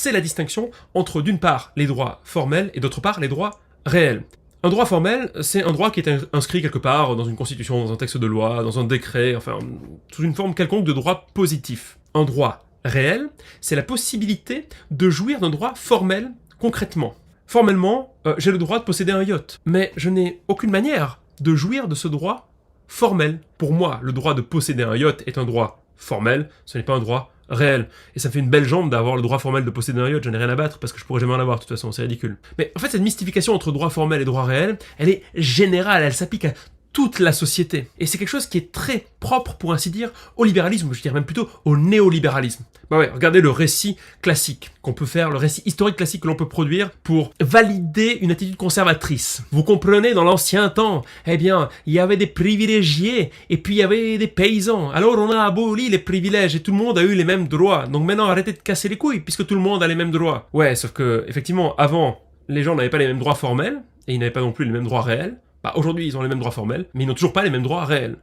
c'est la distinction entre d'une part les droits formels et d'autre part les droits réels. Un droit formel, c'est un droit qui est inscrit quelque part dans une constitution, dans un texte de loi, dans un décret, enfin, sous une forme quelconque de droit positif. Un droit réel, c'est la possibilité de jouir d'un droit formel concrètement. Formellement, j'ai le droit de posséder un yacht, mais je n'ai aucune manière de jouir de ce droit formel. Pour moi, le droit de posséder un yacht est un droit formel, ce n'est pas un droit réel. Et ça me fait une belle jambe d'avoir le droit formel de posséder un yacht, j'en ai rien à battre parce que je pourrais jamais en avoir de toute façon, c'est ridicule. Mais en fait, cette mystification entre droit formel et droit réel, elle est générale, elle s'applique à toute la société. Et c'est quelque chose qui est très propre, pour ainsi dire, au libéralisme, je dirais même plutôt au néolibéralisme. Bah ouais, regardez le récit classique qu'on peut faire, le récit historique classique que l'on peut produire pour valider une attitude conservatrice. Vous comprenez, dans l'ancien temps, eh bien, il y avait des privilégiés, et puis il y avait des paysans. Alors on a aboli les privilèges, et tout le monde a eu les mêmes droits. Donc maintenant, arrêtez de casser les couilles, puisque tout le monde a les mêmes droits. Ouais, sauf que, effectivement, avant, les gens n'avaient pas les mêmes droits formels, et ils n'avaient pas non plus les mêmes droits réels. Bah, aujourd'hui, ils ont les mêmes droits formels, mais ils n'ont toujours pas les mêmes droits réels.